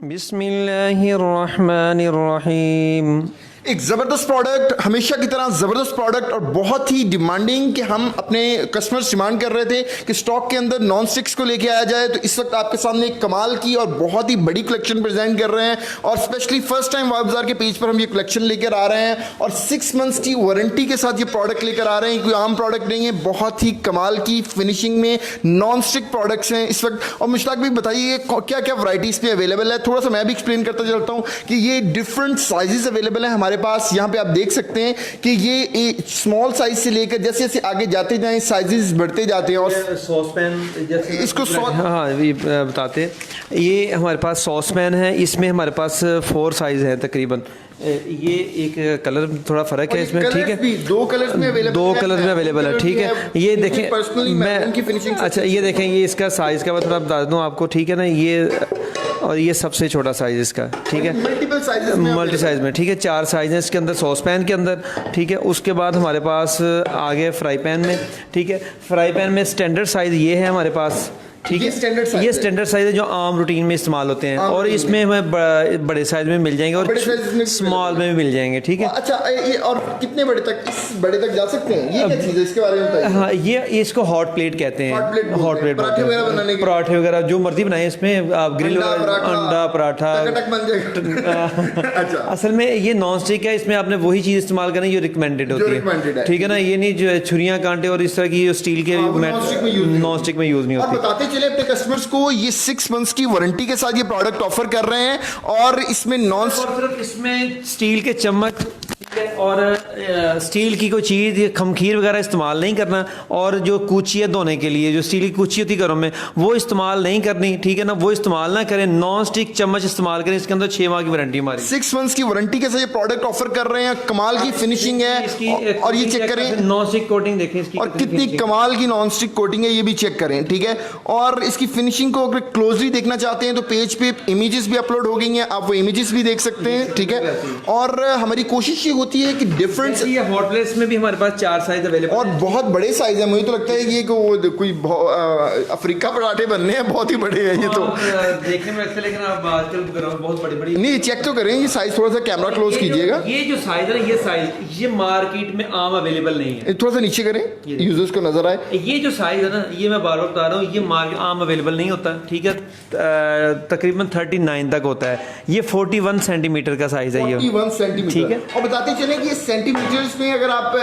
बिस्मिल्लाहिर्रहमानिर्रहीम। एक ज़बरदस्त प्रोडक्ट, हमेशा की तरह ज़बरदस्त प्रोडक्ट और बहुत ही डिमांडिंग कि हम अपने कस्टमर्स डिमांड कर रहे थे कि स्टॉक के अंदर नॉन स्टिक्स को लेके आया जाए। तो इस वक्त आपके सामने एक कमाल की और बहुत ही बड़ी कलेक्शन प्रेजेंट कर रहे हैं और स्पेशली फर्स्ट टाइम वाव बाज़ार के पेज पर हम ये कलेक्शन लेकर आ रहे हैं और 6 मंथ्स की वारंटी के साथ ये प्रोडक्ट लेकर आ रहे हैं। कोई आम प्रोडक्ट नहीं है, बहुत ही कमाल की फिनिशिंग में नॉन स्टिक प्रोडक्ट्स हैं इस वक्त। और मुश्ताक भी बताइए क्या क्या वराइटीज़ पे अवेलेबल है, थोड़ा सा मैं भी एक्सप्लेन करता चलता हूँ कि ये डिफरेंट साइजेस अवेलेबल हैं हमारे पास। यहाँ पे आप देख सकते हैं कि ये स्मॉल साइज से लेकर जैसे जैसे आगे जाते जाएं साइजेस बढ़ते जाते हैं। और सॉसपैन जैसे इसको हाँ ये बताते हैं, ये हमारे पास सॉसपैन है, इसमें हमारे पास 4 साइज है तकरीबन। ये एक कलर थोड़ा फ़र्क है इसमें, ठीक है, 2 कलर्स में अवेलेबल, 2 कलर में अवेलेबल है, ठीक है। ये देखें मैं अच्छा ये देखें, ये इसका साइज़ का मैं थोड़ा बता दूँ आपको, ठीक है ना, ये और ये सबसे छोटा साइज़ इसका, ठीक है, मल्टीपल साइजेस में, मल्टी साइज़ में, ठीक है। 4 साइज़ हैं इसके अंदर, सॉसपैन के अंदर, ठीक है। उसके बाद हमारे पास आ गए फ्राई पैन में, ठीक है। फ्राई पैन में स्टैंडर्ड साइज़ ये है हमारे पास, ठीक है। ये स्टैंडर्ड साइज़ है जो आम रूटीन में इस्तेमाल होते हैं और इसमें हमें बड़े साइज़ में मिल जाएंगे और स्मॉल में भी मिल जाएंगे, ठीक है। अच्छा ये और कितने बड़े तक, इस बड़े तक जा सकते हैं? ये क्या चीज़ है, इसके बारे में बताइए। हाँ ये इसको हॉट प्लेट कहते हैं, हॉट प्लेट पराठे वगैरह बनाने के, पराठे वगैरह जो मर्जी बनाए इसमें आप, ग्रिल अंडा पराठा बन जाएगा। अच्छा असल में ये नॉन स्टिक है, इसमें आपने वही चीज़ इस्तेमाल करनी जो रिकमेंडेड होती है, ठीक है ना। ये नहीं जो छुरियाँ कांटे और इस तरह की स्टील के नॉन स्टिक में यूज़ नहीं होती। बताते चले अपने कस्टमर्स को ये 6 मंथ्स की वारंटी के साथ ये प्रोडक्ट ऑफर कर रहे हैं और इसमें नॉन सिर्फ इसमें स्टील के चम्मच और स्टील की कोई चीज़ खमखीर वगैरह इस्तेमाल नहीं करना और जो कूची है धोने के लिए जो स्टील की कूची होती है घरों में वो इस्तेमाल नहीं करनी, ठीक है ना, वो इस्तेमाल ना करें। नॉन स्टिक चम्मच इस्तेमाल करें, इसके अंदर 6 माह की वारंटी हमारी, 6 मंथ्स की वारंटी के साथ ये प्रोडक्ट ऑफर कर रहे हैं। कमाल की फिनिशिंग है और ये चेक करें नॉन स्टिक कोटिंग देखें इसकी और कितनी कमाल की नॉन स्टिक कोटिंग है, ये भी चेक करें, ठीक है। और इसकी फिनिशिंग को अगर क्लोजली देखना चाहते हैं तो पेज पे इमेजेस भी अपलोड हो गई हैं, आप वो इमेजेस भी देख सकते हैं, ठीक है। और हमारी कोशिश ये होती है कि डिफरेंट ये हॉट प्लेट्स में भी हमारे पास 4 साइज अवेलेबल और बहुत बड़े साइज है। मुझे तो लगता है कि ये कोई अफ्रीका पराठे बनने हैं, बहुत ही बड़े हैं ये तो देखने में लगता है, लेकिन आप आजकल बहुत बड़ी नहीं चेक तो करें ये साइज, थोड़ा सा कैमरा क्लोज कीजिएगा। ये जो साइज है ये साइज ये मार्केट में आम अवेलेबल नहीं है, थोड़ा सा नीचे करें यूजर्स को नजर आए। ये जो साइज है ना, ये मैं बार बार बता रहा हूँ, ये मार्केट आम अवेलेबल नहीं होता, ठीक है। तकरीबन 39 तक होता है, ये 41 सेंटीमीटर का साइज है, ये 41 सेंटीमीटर, ठीक है। और बताते चलें कि ये सेंटीमीटर्स में अगर आप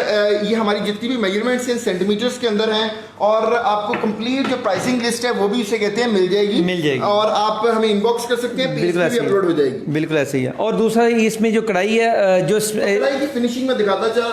ये हमारी जितनी भी मेजरमेंट्स हैं सेंटीमीटर्स के अंदर हैं और आपको कंप्लीट जो प्राइसिंग लिस्ट है वो भी इसे कहते हैं मिल जाएगी और आप हमें इनबॉक्स कर सकते हैं, पेज पे भी अपलोड हो जाएगी। बिल्कुल ऐसे ही है। और दूसरा इसमें जो कढ़ाई है, जो कढ़ाई की फिनिशिंग में दिखाता चाहूँ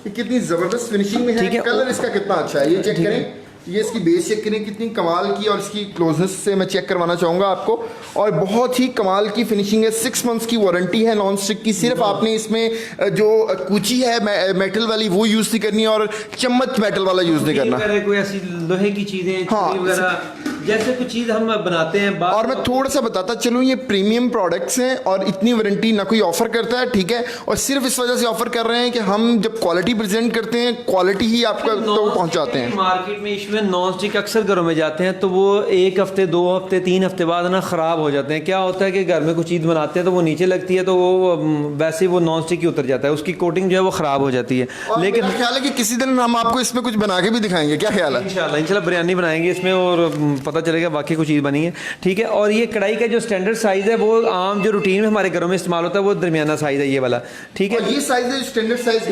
कि कितनी जबरदस्त फिनिशिंग में है, कलर इसका कितना अच्छा है, ये चेक करें, ये इसकी बेस चेक करें कितनी कमाल की, और इसकी क्लोजनेस से मैं चेक करवाना चाहूँगा आपको। और बहुत ही कमाल की फिनिशिंग है, 6 मंथ्स की वारंटी है नॉन स्टिक की। सिर्फ आपने इसमें जो कूची है मेटल वाली वो यूज़ नहीं करनी और चम्मच मेटल वाला यूज़ नहीं करना, कोई ऐसी लोहे की चीज़ें वगैरह जैसे कुछ चीज़ हम बनाते हैं। और मैं थोड़ा सा बताता चलूँ, ये प्रीमियम प्रोडक्ट्स हैं और इतनी वारंटी ना कोई ऑफर करता है, ठीक है। और सिर्फ इस वजह से ऑफर कर रहे हैं कि हम जब क्वालिटी प्रेजेंट करते हैं क्वालिटी ही आपका तो पहुंचाते हैं। मार्केट में इसमें नॉन स्टिक अक्सर घरों में जाते हैं तो वो 1 हफ्ते 2 हफ्ते 3 हफ्ते बाद ना ख़राब हो जाते हैं। क्या होता है कि घर में कुछ चीज़ बनाते हैं तो वो नीचे लगती है तो वो वैसे ही वो नॉन स्टिक ही उतर जाता है, उसकी कोटिंग जो है वो ख़राब हो जाती है। लेकिन ख्याल है कि किसी दिन हम आपको इसमें कुछ बना के भी दिखाएंगे, क्या ख्याल है? इंशाल्लाह बिरयानी बनाएंगे इसमें और पता चलेगा बाकी कुछ चीज़ बनी है, ठीक है। और ये कढ़ाई का जो स्टैंडर्ड साइज़ है वो आम जो रूटीन में हमारे घरों में इस्तेमाल होता है वो दरमियाना साइज़ है, ये वाला, ठीक है। ये साइज़ है स्टैंडर्ड साइज़,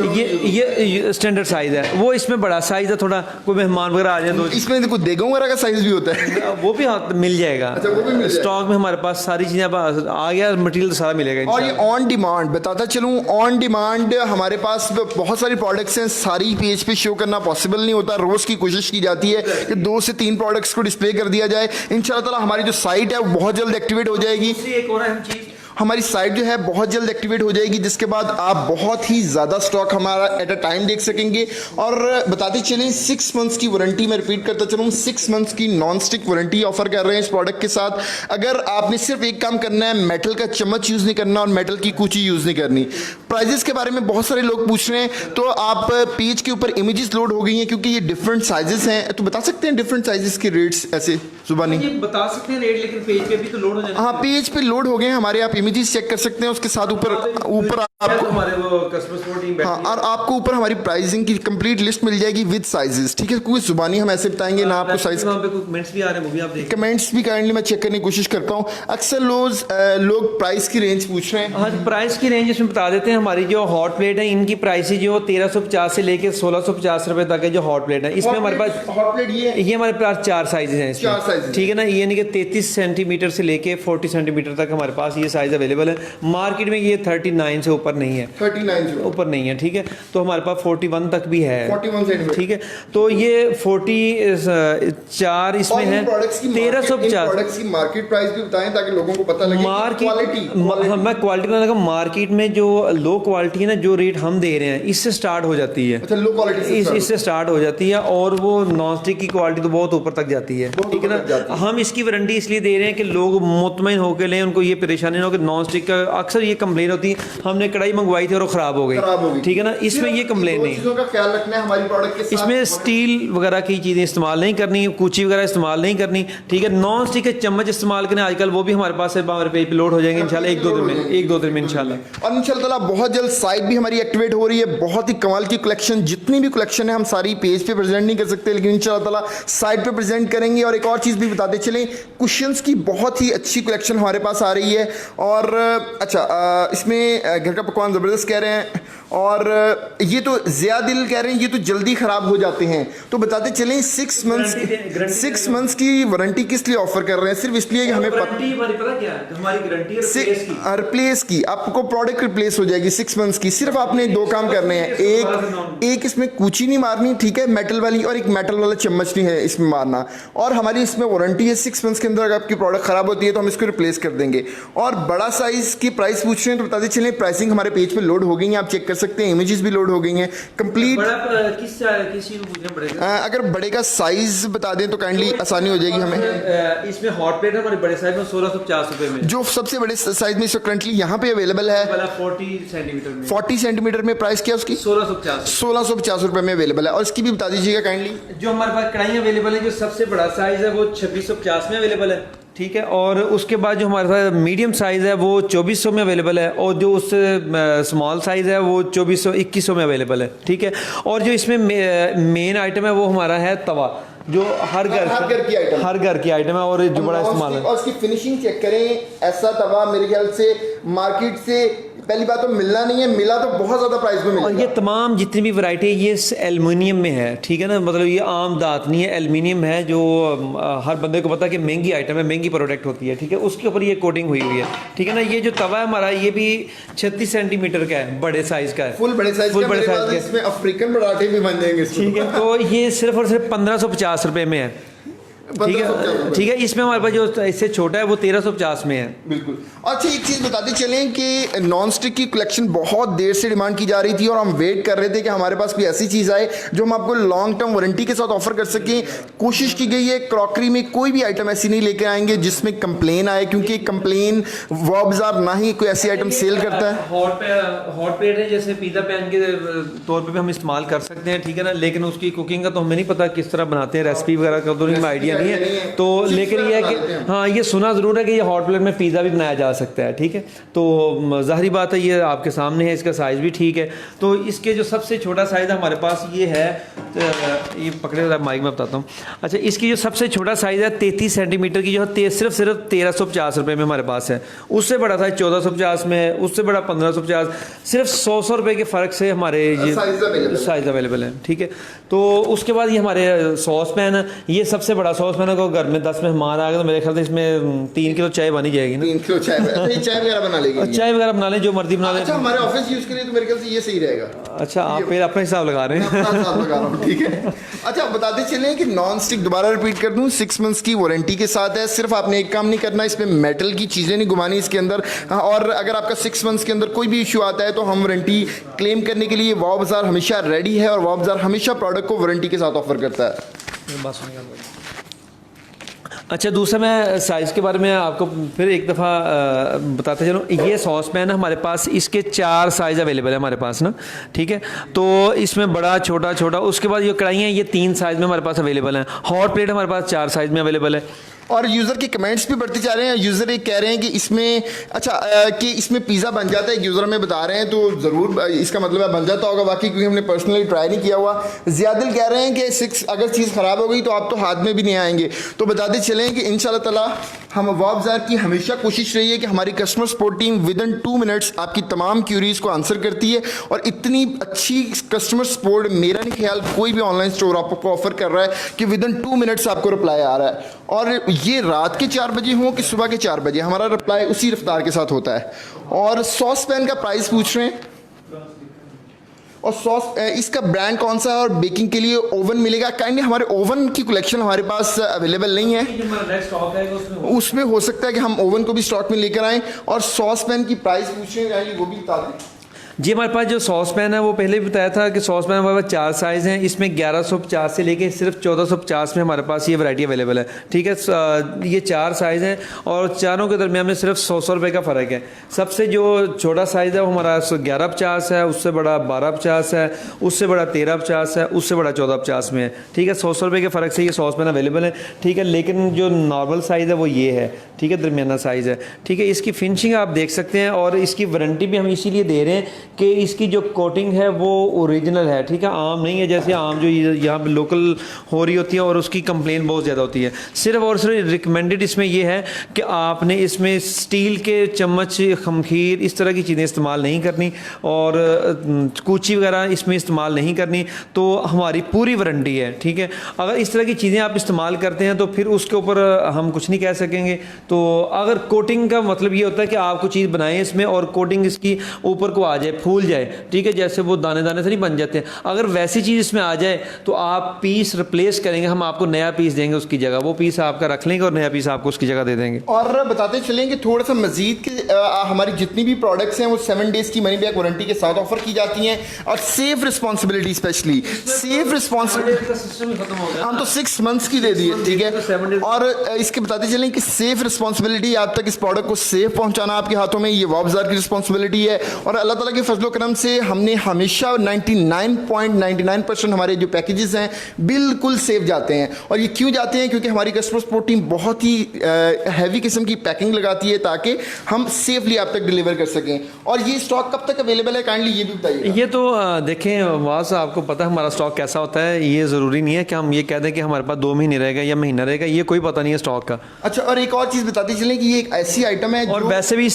ये स्टैंडर्ड साइज़ है, वो इसमें बड़ा साइज़ है, थोड़ा कोई मेहमान वगैरह आ जाए तो इसमें देखो देगों वगैरह का साइज़ भी होता है, वो भी मिल जाएगा। अच्छा, वो भी मिल जाएगा। स्टॉक में हमारे पास सारी चीज़ें आ गया, मटेरियल सारा मिलेगा। और ये ऑन डिमांड बताता चलूँ, ऑन डिमांड हमारे पास बहुत सारी प्रोडक्ट्स हैं, सारी पेज पे शो करना पॉसिबल नहीं होता। रोज़ की कोशिश की जाती है कि 2 से 3 प्रोडक्ट्स को डिस्प्ले कर दिया जाए। इंशाल्लाह ताला हमारी जो साइट है वो बहुत जल्द एक्टिवेट हो जाएगी। एक और अहम चीज़, हमारी साइट जो है बहुत जल्द एक्टिवेट हो जाएगी, जिसके बाद आप बहुत ही ज़्यादा स्टॉक हमारा एट अ टाइम देख सकेंगे। और बताते चलें 6 मंथ्स की वारंटी, मैं रिपीट करता चलूँ, 6 मंथ्स की नॉन स्टिक वारंटी ऑफर कर रहे हैं इस प्रोडक्ट के साथ। अगर आपने सिर्फ एक काम करना है, मेटल का चम्मच यूज़ नहीं करना और मेटल की कूची यूज़ नहीं करनी, प्राइजेस के बारे में बहुत सारे लोग पूछ रहे हैं, तो आप पेज के ऊपर इमेजेस लोड हो गई हैं क्योंकि ये डिफरेंट साइजेस हैं, तो बता सकते हैं डिफरेंट साइजेस के रेट्स ऐसे जुबानी? ये बता सकते हैं रेट, लेकिन पेज पे भी तो लोड हो जाएगा। हाँ, पेज पे लोड हो गए हैं हमारे, आप इमेजेस चेक कर सकते हैं, उसके साथ ऊपर आपको हमारे वो कस्टमर सपोर्ट टीम हाँ, और आपको ऊपर हमारी प्राइसिंग की कंप्लीट लिस्ट मिल जाएगी विद साइजेस, ठीक है? कोई जुबानी हम ऐसे बताएंगे ना आपको साइज। कमेंट्स भी आ रहे हैं, वो भी आप देखिए। कमेंट्स भी काइंडली मैं चेक करने की कोशिश करता हूँ। अक्सर लोग प्राइस की रेंज पूछ रहे हैं। हाँ, प्राइस की रेंज इसमें बता देते हैं। हमारी जो हॉट प्लेट है, इनकी प्राइस जो 1350 से लेके 1650 रुपए तक है जो हॉट प्लेट है। इसमें हमारे पास हॉट प्लेट ये हमारे पास 4 साइजेस हैं इसमें, 4 साइजेस, ठीक है ना? ये नहीं कि 33 सेंटीमीटर से लेके 40 सेंटीमीटर तक हमारे पास ये साइज अवेलेबल है। मार्केट में ये 39 से ऊपर नहीं है, 39 से ऊपर नहीं है, ठीक है? तो हमारे पास 41 तक भी है, 41 सेंटीमीटर, ठीक है? तो ये 44 इसमें है। 1350 प्रोडक्ट्स की मार्केट प्राइस भी बताएं ताकि लोगों को पता लगे मार्केट। मैं क्वालिटी में लगा, मार्केट में जो लो क्वालिटी है ना, जो रेट हम दे रहे हैं इससे स्टार्ट हो जाती है। अच्छा, लो क्वालिटी इससे स्टार्ट हो जाती है, और वो नॉन स्टिक की क्वालिटी तो बहुत ऊपर तक जाती है, ठीक है ना? हम इसकी वारंटी इसलिए दे रहे हैं कि लोग मुतमईन होकर लें, उनको ये परेशानी ना हो कि नॉन स्टिक का अक्सर ये कंप्लेन होती है, हमने कढ़ाई मंगवाई थी और वो खराब हो गई, ठीक है ना? इसमें ये कंप्लेन नहीं। चीजों का ख्याल रखना है हमारी प्रोडक्ट के साथ। इसमें स्टील वगैरह की चीज़ें इस्तेमाल नहीं करनी, कूची वगैरह इस्तेमाल नहीं करनी, ठीक है? नॉन स्टिक के चम्मच इस्तेमाल करें आजकल, वो भी हमारे पास हमारे पेज पे लोड हो जाएंगे इंशाल्लाह, एक दो दिन में इंशाल्लाह। और इंशाल्लाह बहुत जल्द साइट भी हमारी एक्टिवेट हो रही है। बहुत ही कमाल की कलेक्शन, जितनी भी कलेक्शन है हम सारी पेज पे प्रेजेंट नहीं कर सकते, लेकिन इंशाल्लाह साइट पे प्रेजेंट करेंगे। और एक और चीज़ भी बताते चलें, कुशन्स की बहुत ही अच्छी कलेक्शन हमारे पास आ रही है। और अच्छा, इसमें घर का पकवान ज़बरदस्त कह रहे हैं, और ये तो ज़िया दिल कह रहे हैं ये तो जल्दी ख़राब हो जाते हैं। तो बताते चलें 6 मंथ्स की वारंटी किस लिए ऑफर कर रहे हैं? सिर्फ इसलिए कि हमें पता क्या है, हमारी गारंटी है रिप्लेस की, आपको प्रोडक्ट रिप्लेस हो जाएगी 6 मंथ्स की। सिर्फ आपने 2 काम करने हैं, एक इसमें कूची नहीं मारनी, ठीक है, मेटल वाली, और एक मेटल वाला चम्मच नहीं है इसमें मारना। और हमारी इसमें वारंटी है 6 मंथ्स के अंदर अगर आपकी प्रोडक्ट खराब होती है तो हम इसको रिप्लेस कर देंगे। और बड़ा साइज की प्राइस पूछ रहे हैं तो बताते चलें, प्राइसिंग हमारे पेज पे लोड हो गई है, आप चेक कर सकते हैं, इमेजेस भी लोड हो गई हैं कंप्लीट। किस चीज को पूछना पड़ेगा? अगर बड़े का साइज बता दें तो काइंडली आसानी हो जाएगी हमें। इसमें हॉट प्लेट है हमारे बड़े साइज में 1650 रुपए में, जो सबसे बड़े साइज में करंटली यहाँ पे अवेलेबल है 40 सेंटीमीटर में। 40 सेंटीमीटर में प्राइस क्या उसकी? 1650 रुपए में अवेलेबल है। और इसकी भी बता दीजिएगा काइंडली। जो हमारे पास कढ़ाई अवेलेबल है, जो सबसे बड़ा साइज है वो 2650 में अवेलेबल है, ठीक है? और उसके बाद जो हमारे पास मीडियम साइज़ है वो 2400 में अवेलेबल है, और जो उससे स्मॉल साइज़ है वो 2100 में अवेलेबल है, ठीक है? और जो इसमें मेन आइटम है वो हमारा है तवा, जो हर घर की आइटम है, और जो बड़ा इस्तेमाल है। और उसकी फिनिशिंग चेक करें, ऐसा तवा मेरे ख्याल से मार्केट से पहली बात तो मिलना नहीं है, मिला तो बहुत ज़्यादा प्राइस में मिलेगा। और ये तमाम जितनी भी वैरायटी है ये एल्युमिनियम में है, ठीक है ना? मतलब ये आम दात नहीं है, एल्युमिनियम है, जो हर बंदे को पता है कि महंगी आइटम है, महंगी प्रोडक्ट होती है, ठीक है? उसके ऊपर ये कोटिंग हुई है, ठीक है ना? ये जो तवा है हमारा, ये भी 36 सेंटीमीटर का है, बड़े साइज का है, फुल बड़े साइज का। इसमें अफ्रीकन पराठे भी बन जाएंगे, ठीक है? तो ये सिर्फ और सिर्फ 1550 रुपए में है, ठीक है? ठीक है, इसमें हमारे पास जो इससे छोटा है वो 1350 में है। बिल्कुल। अच्छा, एक चीज़ बताते चलें कि नॉन स्टिक की कलेक्शन बहुत देर से डिमांड की जा रही थी, और हम वेट कर रहे थे कि हमारे पास कोई ऐसी चीज़ आए जो हम आपको लॉन्ग टर्म वारंटी के साथ ऑफर कर सकें। कोशिश की गई है क्रॉकरी में कोई भी आइटम ऐसी नहीं लेके आएंगे जिसमें कंप्लेन आए, क्योंकि कंप्लेन वो बाजार ना ही कोई ऐसी आइटम सेल करता है। हॉट प्लेट है, जैसे पिज़्ज़ा पैन के तौर पर भी हम इस्तेमाल कर सकते हैं, ठीक है ना? लेकिन उसकी कुकिंग का तो हमें नहीं पता किस तरह बनाते हैं, रेसिपी वगैरह का तो नहीं आइडिया नहीं है। तो लेकिन ये है कि हाँ, ये सुना ज़रूर है कि ये हॉट प्लेट में पिज़्ज़ा भी बनाया जा सकता है, ठीक है? तो ज़ाहिरी बात है, ये आपके सामने है, इसका साइज़ भी ठीक है। तो इसके जो सबसे छोटा साइज़ है हमारे पास ये है, ये पकड़े माइक में बताता हूँ। अच्छा, इसकी जो सबसे छोटा साइज़ है 33 सेंटीमीटर की, जो है सिर्फ 1350 रुपये में हमारे पास है। उससे बड़ा साइज़ 1450 में है, उससे बड़ा 1550, सिर्फ 100 रुपये के फ़र्क से हमारे ये साइज़ अवेलेबल है, ठीक है? तो उसके बाद ये हमारे सॉस पैन है, ये सबसे बड़ा सॉस पैन है। को घर में 10 मेहमान आ गए तो मेरे ख्याल से इसमें 3 किलो चाय बनी जाएगी ना? 3 किलो चाय वगैरह बना लेंगे, चाय वगैरह बना लें, जो मर्जी बना लें। अच्छा, हमारे ऑफिस यूज़ के लिए तो मेरे ख्याल से ये सही रहेगा। अच्छा, आप फिर अपना हिसाब लगा रहे हैं, ठीक है? अच्छा, बताते चलें कि नॉन स्टिक, दोबारा रिपीट कर दूं, 6 मंथ्स की वारंटी के साथ है। सिर्फ आपने एक काम नहीं करना, इसमें मेटल की चीज़ें नहीं घुमानी इसके अंदर। और अगर आपका 6 मंथ्स के अंदर कोई भी इशू आता है तो हम वारंटी क्लेम करने के लिए वाव बाजार हमेशा रेडी है, और वाव बाजार हमेशा प्रोडक्ट को वारंटी के साथ ऑफर करता है। अच्छा, दूसरा मैं साइज़ के बारे में आपको फिर एक दफ़ा बताते चलूँ। ये सॉस पैन है हमारे पास, इसके 4 साइज़ अवेलेबल है हमारे पास ना, ठीक है। तो इसमें बड़ा छोटा छोटा, उसके बाद ये कढ़ाइयाँ ये 3 साइज़ में हमारे पास अवेलेबल हैं। हॉट प्लेट हमारे पास 4 साइज़ में अवेलेबल है। और यूज़र के कमेंट्स भी बढ़ते जा रहे हैं। यूज़र ये कह रहे हैं कि इसमें अच्छा कि इसमें पिज़्ज़ा बन जाता है, यूज़र हमें बता रहे हैं, तो ज़रूर इसका मतलब है बन जाता होगा वाकई, क्योंकि हमने पर्सनली ट्राई नहीं किया हुआ। ज़ियादिल कह रहे हैं कि 6 अगर चीज़ ख़राब हो गई तो आप तो हाथ में भी नहीं आएंगे। तो बताते चलें कि इंशाल्लाह ताला हम अवाब ज़ार की हमेशा कोशिश रही है कि हमारी customer support team within 2 minutes आपकी तमाम क्यूरीज़ को आंसर करती है, और इतनी अच्छी कस्टमर सपोर्ट मेरा नहीं ख्याल कोई भी ऑनलाइन स्टोर आपको ऑफर कर रहा है कि विदिन 2 मिनट्स आपको रिप्लाई आ रहा है। और ये रात के 4 बजे हो कि सुबह के 4 बजे, हमारा रिप्लाई उसी रफ्तार के साथ होता है। और सॉस पैन का प्राइस पूछ रहे हैं, और सॉस इसका ब्रांड कौन सा है, और बेकिंग के लिए ओवन मिलेगा? काइंडली हमारे ओवन की कलेक्शन हमारे पास अवेलेबल नहीं है, उसमें हो सकता है कि हम ओवन को भी स्टॉक में लेकर आएँ। और सॉस पैन की प्राइस पूछ रहे हैं, वो भी बता दें। जी, हमारे पास जो सॉस पैन है वो पहले भी बताया था कि सॉस पैन हमारे पास 4 साइज़ हैं। इसमें 1150 से लेके सिर्फ 1450 में हमारे पास ये वैरायटी अवेलेबल है, ठीक है। ये 4 साइज़ हैं और चारों के दरमियान में सिर्फ 100 रुपये का फ़र्क है। सबसे जो छोटा साइज़ है वो हमारा 1150 है, उससे बड़ा 1250 है, उससे बड़ा 1350 है, उससे बड़ा 1450 में है, ठीक है। 100 रुपये के फ़र्क से ये सॉस पैन अवेलेबल है, ठीक है। लेकिन जो नॉर्मल साइज़ है वो ये है, ठीक है, दरमियाना साइज़ है, ठीक है। इसकी फिनिशिंग आप देख सकते हैं, और इसकी वारंटी भी हम इसीलिए दे रहे हैं कि इसकी जो कोटिंग है वो ओरिजिनल है, ठीक है। आम नहीं है जैसे आम जो यहाँ पे लोकल हो रही होती है और उसकी कंप्लेन बहुत ज़्यादा होती है। सिर्फ और सिर्फ रिकमेंडेड इसमें ये है कि आपने इसमें स्टील के चम्मच, खमखीर, इस तरह की चीज़ें इस्तेमाल नहीं करनी, और कूची वगैरह इसमें इस्तेमाल नहीं करनी। तो हमारी पूरी वारंटी है, ठीक है। अगर इस तरह की चीज़ें आप इस्तेमाल करते हैं तो फिर उसके ऊपर हम कुछ नहीं कह सकेंगे। तो अगर कोटिंग का मतलब ये होता है कि आपको चीज़ बनाएं इसमें और कोटिंग इसकी ऊपर को आ जाए, फूल जाए, ठीक है, जैसे वो दाने दाने से नहीं बन जाते हैं। अगर वैसी चीज़ इसमें आ जाए तो आप पीस रिप्लेस करेंगे, हम आपको नया पीस देंगे उसकी जगह, वो पीस आपका रख लेंगे और नया पीस आपको उसकी जगह दे देंगे। और बताते चलें कि थोड़ा सा मजीद कि हमारी जितनी भी प्रोडक्ट्स हैं वो 7 डेज़ की मनी बैक वारंटी के साथ ऑफर की जाती हैं, और safe responsibility, specially safe responsibility हम तो 6 मंथ्स की दे दी है, ठीक है। और इसके बताते चलें कि सेफ रिस्पॉन्सिबिलिटी आप तक इस प्रोडक्ट को सेफ पहुंचाना आपके हाथों में, ये वाबजार की रिस्पॉन्सिबिलिटी है। और अल्लाह ताला के फजलो करम से हमने हमेशा 99.99% हमारे जो पैकेजेस हैं बिल्कुल सेफ जाते हैं। और ये क्यों जाते हैं? क्योंकि हमारी कस्टमर सपोर्ट टीम बहुत ही हैवी किस्म की पैकिंग लगाती है ताकि हम सेफली आप तक डिलीवर कर सकें। और ये स्टॉक कब तक अवेलेबल है, काइंडली ये भी बताइए। ये तो देखें वास, आपको पता है हमारा स्टॉक कैसा होता है। ये ज़रूरी नहीं है कि हम ये कह दें कि हमारे पास 2 महीने रहेगा या महीना रहेगा, ये कोई पता नहीं है स्टॉक का। अच्छा, और एक और चीज़ बताते चलें कि ये एक ऐसी आइटम है और वैसे भी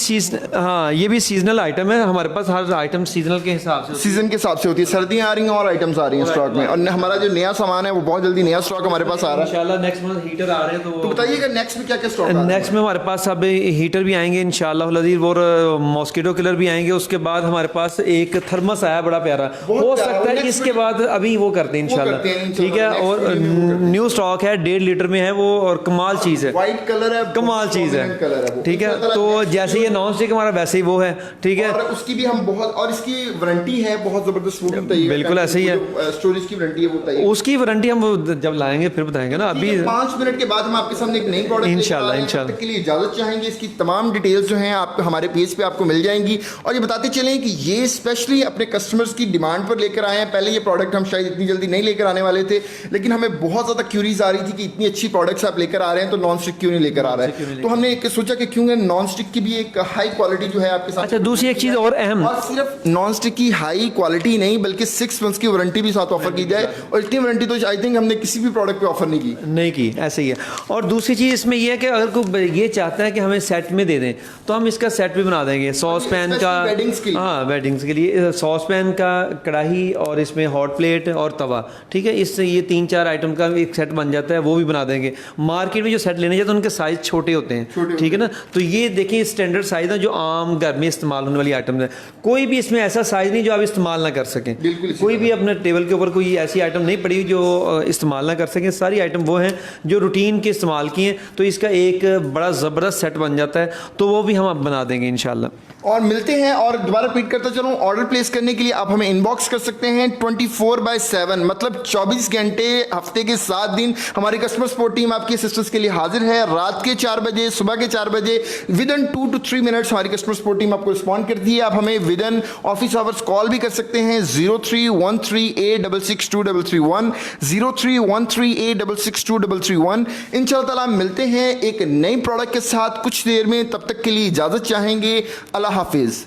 हाँ, ये भी सीजनल आइटम है। हमारे पास हर आइटम सीजनल के हिसाब से, सीजन के हिसाब से होती है। सर्दियाँ आ रही हैं और आइटम्स आ रही हैं स्टॉक में, और हमारा जो नया सामान है वो बहुत जल्दी नया स्टॉक हमारे पास आ रहा है। इंशाल्लाह नेक्स्ट मंथ हीटर आ रहे हैं, तो बताइएगा नेक्स्ट में क्या क्या स्टॉक? नेक्स्ट में हमारे पास अब हीटर भी आएंगे इंशाल्लाह लजीज, और मॉस्किटो किलर भी आएंगे। उसके बाद हमारे पास एक थर्मस आया बड़ा प्यारा, हो सकता है कि इसके बाद अभी वो करते हैं इंशाल्लाह, ठीक है। और न्यू स्टॉक है, 1.5 लीटर में है वो, और कमाल चीज़ है, व्हाइट कलर है, कमाल चीज़ है, ठीक है। तो जैसे ये नॉन स्टिक हमारा वैसे ही वो है, ठीक है। और उसकी भी हम बहुत, और इसकी वारंटी है बहुत जबरदस्त, वो बताइए। बिल्कुल ऐसे ही है, स्टोरेज की वारंटी है वो बताइए। उसकी वारंटी हम जब लाएंगे फिर बताएंगे ना। अभी 5 मिनट के बाद हम आपके सामने एक नई प्रोडक्ट इंशाल्लाह के लिए इजाजत चाहेंगे। इसकी तमाम डिटेल्स जो हैं आप हमारे पेज पे आपको मिल जाएंगी। और ये बताते चलें कि ये स्पेशली अपने कस्टमर्स की डिमांड पर लेकर आए हैं। पहले ये प्रोडक्ट हम शायद इतनी जल्दी नहीं लेकर आने वाले थे, लेकिन हमें बहुत ज़्यादा क्यूरीज आ रही थी कि इतनी अच्छी प्रोडक्ट्स आप लेकर आ रहे हैं तो नॉन स्टिक क्यों नहीं लेकर आ रहा है। तो हमने सोचा कि क्यों नॉन स्टिक की भी एक हाई क्वालिटी जो है आपके साथ। अच्छा, दूसरी एक चीज़ और अहम, और सिर्फ नॉन स्टिक की हाई क्वालिटी नहीं बल्कि 6 मंथ्स की वारंटी भी साथ ऑफर की जाए, और इतनी वारंटी तो आई थिंक हमने किसी भी प्रोडक्ट पे ऑफर नहीं की। ऐसे ही है। और दूसरी चीज़ इसमें यह है कि अगर कोई ये चाहता है कि हमें सेट में दे दें तो हम इसका सेट भी बना देंगे। सॉस पैन का, हाँ वेडिंग्स के लिए सॉस पैन का, कढ़ाई, और इसमें हॉट प्लेट और तवा, ठीक है। इससे ये 3-4 आइटम का एक सेट बन जाता है, वो भी बना देंगे। मार्केट में जो सेट लेने जाते हैं उनके साइज छोटे होते हैं, ठीक है ना। तो ये देखिए स्टैंडर्ड साइज है जो आम घर में इस्तेमाल होने वाली आइटम है। कोई कोई भी इसमें ऐसा साइज़ नहीं जो आप इस्तेमाल ना कर सकें। बिल्कुल इसी कोई भी अपने टेबल के ऊपर कोई ऐसी आइटम नहीं पड़ी जो इस्तेमाल ना कर सकें। सारी आइटम वो हैं जो रूटीन के इस्तेमाल की हैं, तो इसका एक बड़ा ज़बरदस्त सेट बन जाता है, तो वो भी हम अब बना देंगे इंशाल्लाह। और मिलते हैं, और दोबारा रिपीट करता चलूं, ऑर्डर प्लेस करने के लिए आप हमें इनबॉक्स कर सकते हैं 24/7, मतलब 24 घंटे हफ्ते के 7 दिन हमारी कस्टमर सपोर्ट टीम आपकी असिस्टेंस के लिए हाजिर है। रात के 4 बजे, सुबह के 4 बजे, विद इन 2 to 3 मिनट्स हमारी कस्टमर सपोर्ट टीम आपको रिस्पॉन्ड करती है। आप हमें with in office hours call भी कर सकते हैं 0313866231, 0313866231। इंशाअल्लाह ताला मिलते हैं एक नई प्रोडक्ट के साथ कुछ देर में, तब तक के लिए इजाजत चाहेंगे। अल्लाह हाफिज।